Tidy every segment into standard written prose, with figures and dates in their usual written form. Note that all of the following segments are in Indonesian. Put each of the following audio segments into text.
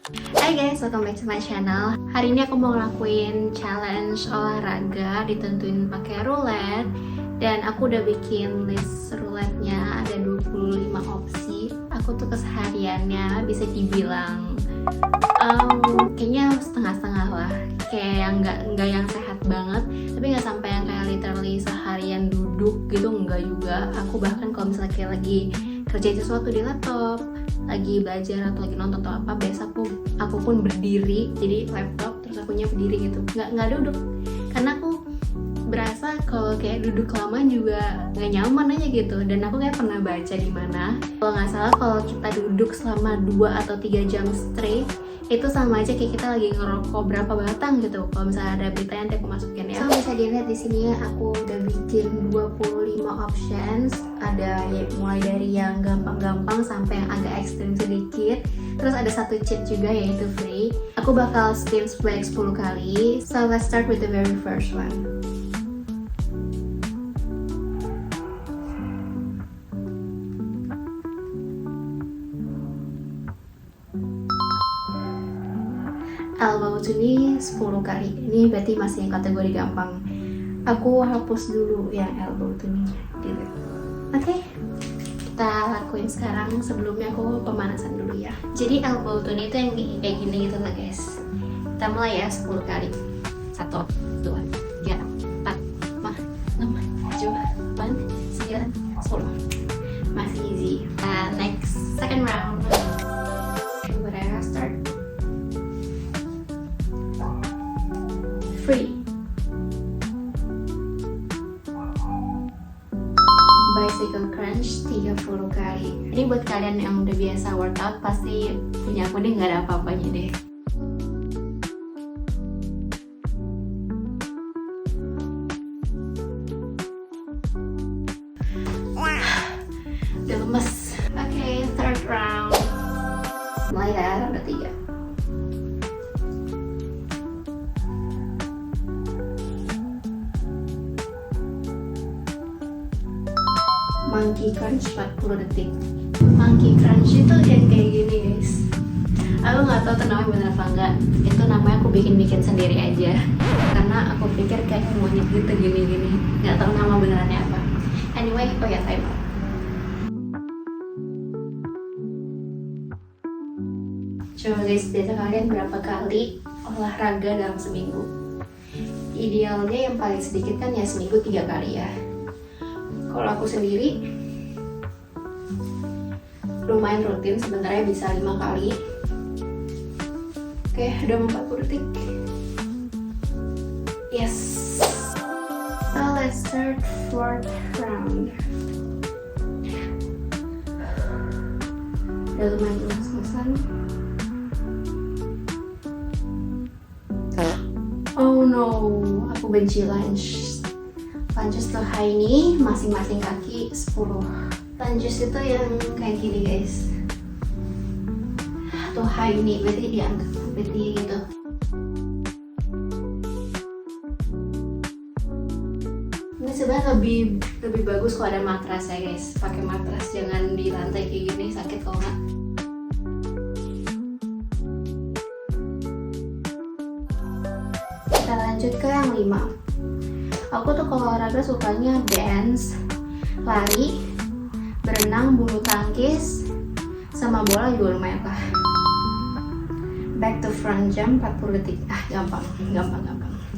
Hai guys, welcome back to my channel. Hari ini aku mau ngelakuin challenge olahraga ditentuin pakai roulette. Dan aku udah bikin list roulette-nya, ada 25 opsi. Aku tuh kesehariannya bisa dibilang kayaknya setengah-setengah lah. Kayak yang nggak yang sehat banget, tapi nggak sampai yang kayak literally seharian duduk gitu, nggak juga. Aku bahkan kalau misalnya kayak lagi kerjain sesuatu di laptop, lagi belajar atau lagi nonton atau apa, biasa aku pun berdiri, jadi laptop terus akunya berdiri gitu, nggak duduk, karena aku berasa kalau kayak duduk kelamaan juga nggak nyaman aja gitu. Dan aku kayak pernah baca di mana kalau nggak salah, kalau kita duduk selama 2 atau 3 jam straight itu sama aja kayak kita lagi ngerokok berapa batang gitu. Kalau misalnya ada berita yang aku masukin ya. So bisa dilihat di sini aku udah bikin 25 options. Ada ya, mulai dari yang gampang-gampang sampai yang agak ekstrim sedikit. Terus ada satu cheat juga yaitu free. Aku bakal spin sebanyak 10 kali. So let's start with the very first one. Elbow to knee 10 kali. Ini berarti masih yang kategori gampang. Aku hapus dulu yang elbow to knee. Oke, kita lakuin sekarang. Sebelumnya aku pemanasan dulu ya. Jadi elbow to knee itu yang kayak gini gitu lah guys. Kita mulai ya 10 kali. 1, 2, 3, 4, 5, 6, 7, 8, 9, 10. Masih easy. Next, second round. Start. Free. Bicycle crunch 30 kali. Ini buat kalian yang udah biasa workout, pasti punya aku nih nggak ada apa-apanya deh. Udah lemes. Oke, third round. Mulai ya, round 3. Monkey crunch 40 detik. Monkey crunch itu yang kayak gini guys. Aku nggak tahu itu namanya bener apa enggak. Itu namanya aku bikin sendiri aja. Karena aku pikir kayak monyet gitu gini-gini. Nggak tahu nama benerannya apa. Anyway, oh ya time out. Coba guys, biasa kalian berapa kali olahraga dalam seminggu? Idealnya yang paling sedikit kan ya seminggu 3 kali ya. Kalau aku sendiri lumayan rutin, sebenarnya bisa 5 kali. Oke, udah 40 detik. Yes. So let's start fourth round. Udah lumayan lemas-lemasan. Oh no, aku benci lunge. Lunges tuh high knee, masing-masing kaki 10. Lunges itu yang kayak gini guys. Tuh high knee, berarti diangkat seperti gitu. Ini sebenarnya lebih bagus kalau ada matras ya guys. Pakai matras, jangan di lantai kayak gini, sakit kalau nggak. Kita lanjut ke yang 5. Aku tuh kalau olahraga sukanya dance, lari, berenang, bulu tangkis, sama bola juga lumayan lah. Back to front jump 40 detik. Gampang.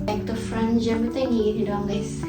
Back to front jump itu yang gini doang guys.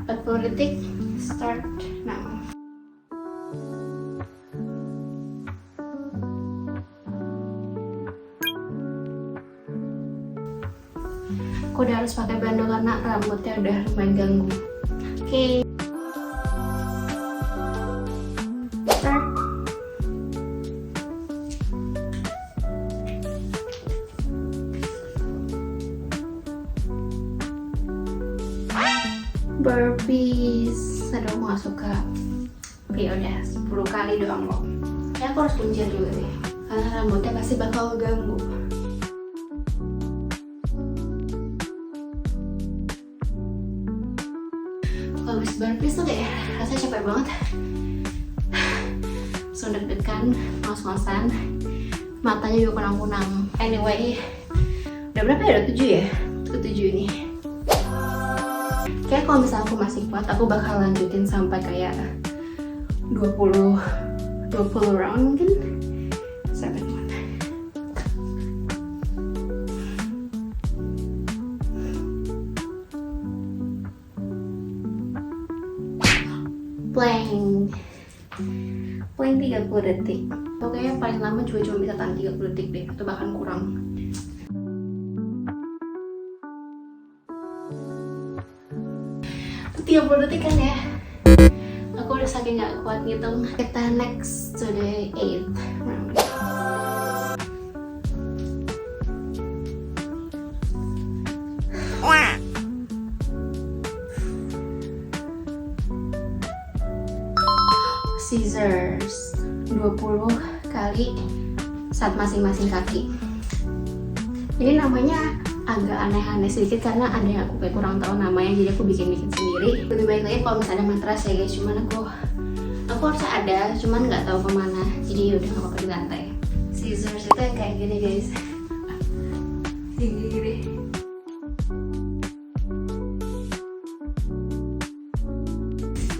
40 detik, start now. Aku udah harus pakai bandu karena rambutnya udah lumayan ganggu. Oke. Start. Burpees. Aduh, aku gak suka. Oke, udah 10 kali doang loh. Ya aku harus kuncir juga deh, karena rambutnya pasti bakal ganggu. Habis burpees tuh kayak rasanya capek banget. So langsung deg-degan, ngos-ngosan, matanya juga kunang-kunang. Anyway, udah berapa ya? Udah 7 ya? Ke 7 ini. Kayak kalau misalnya aku masih kuat, aku bakal lanjutin sampai kayak 20 round mungkin. 7 one. Plank 30 detik. Pokoknya paling lama juga cuma bisa tahan 30 detik deh, atau bahkan kurang. Itu 30 detik kan ya? Aku udah saking gak kuat ngitung. Kita next to the 8th round. Scissors 20 kali saat masing-masing kaki. Ini namanya agak aneh-aneh sedikit karena ada yang aku kayak kurang tahu namanya, jadi aku bikin sendiri. Lebih baik lagi kalau misalnya ada matras ya guys, cuman aku harusnya ada, cuman nggak tahu kemana, jadi udah nggak apa-apa di lantai. Scissors itu yang kayak gini guys, gini.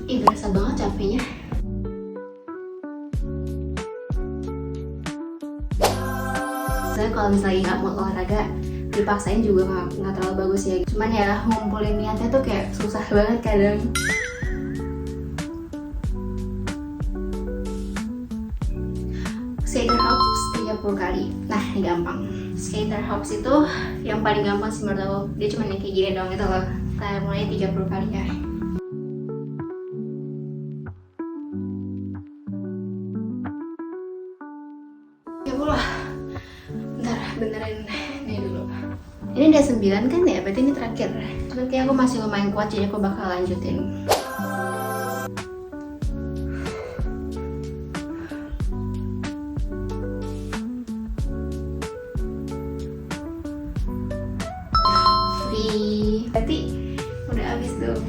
Ih, berasa banget capeknya. Saya kalau misalnya nggak mau olahraga dipaksain juga nggak terlalu bagus ya, cuman ya ngumpulin niatnya tuh kayak susah banget kadang. Skater hops 30 kali. Nah, ini gampang. Skater hops itu yang paling gampang sih menurut aku, dia cuma yang kayak gini doang gitu loh. Kita mulai 30 kali ya. Benerin ini dulu. Ini udah 9 kan ya, berarti ini terakhir. Cuman kayak aku masih lumayan kuat, jadi aku bakal lanjutin. Free. Berarti udah habis dong.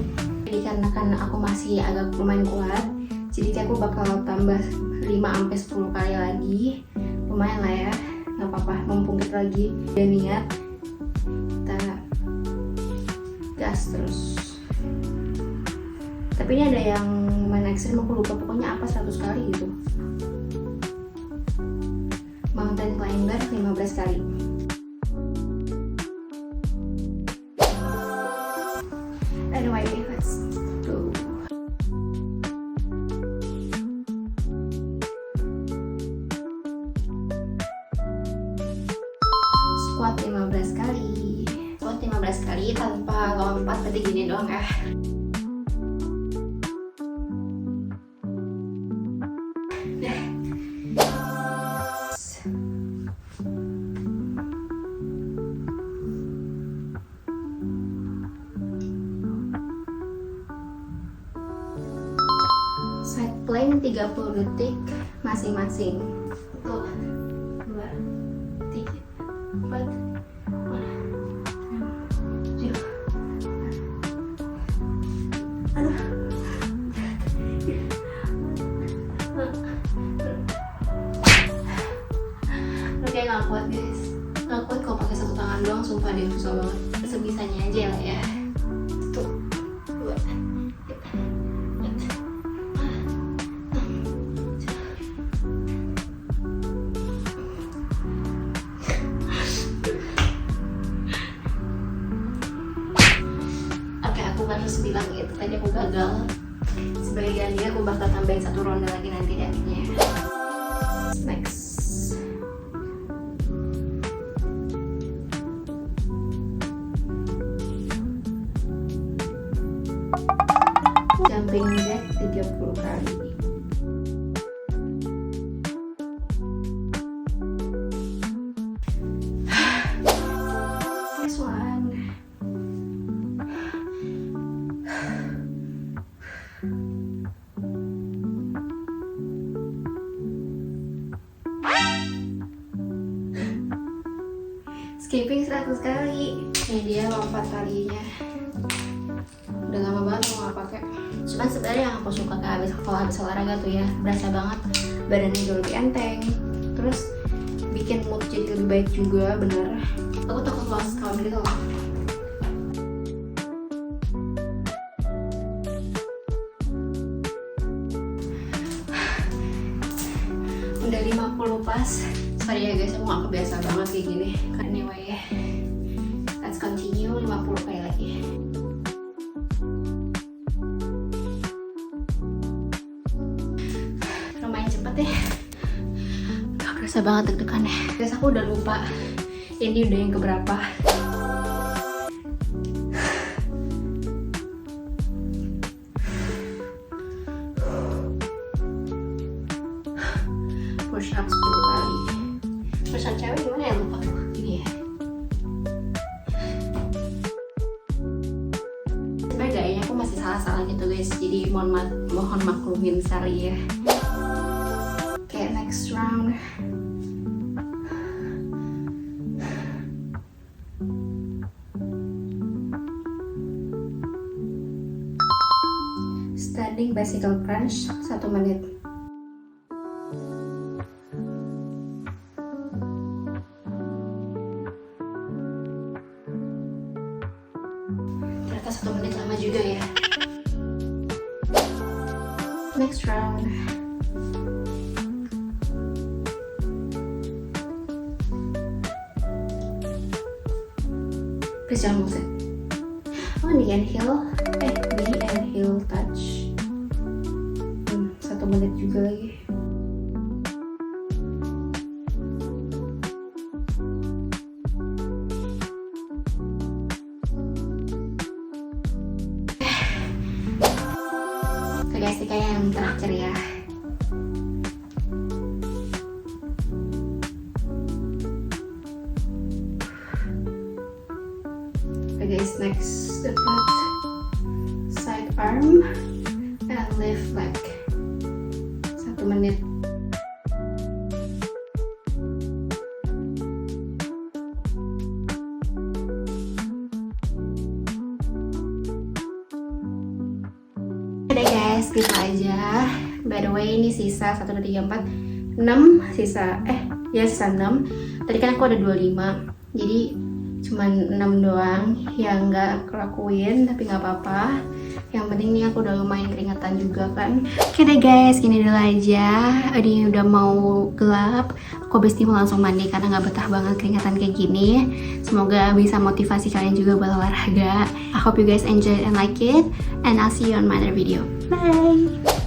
Jadi karena aku masih agak lumayan kuat, jadi kayak aku bakal tambah 5-10 kali lagi. Lumayan lah ya. Nggak apa-apa, mumpung kita lagi udah niat, kita gas terus. Tapi ini ada yang main ekstrim, aku lupa pokoknya apa 100 kali gitu. Mountain climber 15 kali. Anyway, let's go. Squat 15 kali. Squat 15 kali tanpa lompat, berarti gini doang ya. Side plank 30 detik masing-masing. 1, 2, 3, 4, 5, 6, 7. Aduh. Udah kayak gak kuat guys. Gak kuat kalau pakai satu tangan doang, sumpah deh susah banget. Sebisanya aja lah ya. 1, 2, 3. Aku harus bilang gitu, tadi aku gagal. Sebagai ganti aku bakal tambahin 1 ronde lagi nanti di akhirnya. Next. Jumping jack 30 kali. Next one. Skipping 100 kali. Ini dia lompat talinya. Udah lama banget aku nggak pakai. Cuman sebenarnya yang aku suka kalau habis olahraga tuh ya, berasa banget badannya juga lebih enteng, terus bikin mood jadi lebih baik juga. Bener, aku takut lost count gitu loh. Udah 50 pas. Sorry ya guys, aku gak kebiasa banget kayak gini. Anyway, let's continue 50 kali lagi. Lumayan cepet ya. Udah kerasa banget deg-degannya. Guys, aku udah lupa ini udah yang keberapa. Push up 10 kali. Push up cewek gimana ya, lupa tuh. Gini ya. Sebenernya gayanya aku masih salah-salah gitu guys, jadi mohon maklumin sekali ya. Oke, next round. Standing bicycle crunch 1 menit. Ternyata 1 menit lama juga ya. Next round. Please jangan musik. Oh, knee and heel. Knee and heel touch. 1 menit juga lagi. Oke guys, ini kayak yang terakhir ya. Oke guys, next the front side arm and lift leg 1 menit. Udah guys, gitu aja. By the way, ini sisa 1, 2, 3, 4, 6 sisa. Sisa 6. Tadi kan aku ada 25. Jadi cuman 6 doang yang nggak aku lakuin, tapi nggak apa-apa. Yang penting nih aku udah lumayan keringetan juga kan. Oke deh guys, gini dulu aja. Ini udah mau gelap. Aku abis ini mau langsung mandi karena nggak betah banget keringetan kayak gini. Semoga bisa motivasi kalian juga buat olahraga. I hope you guys enjoy and like it, and I'll see you on my other video. Bye!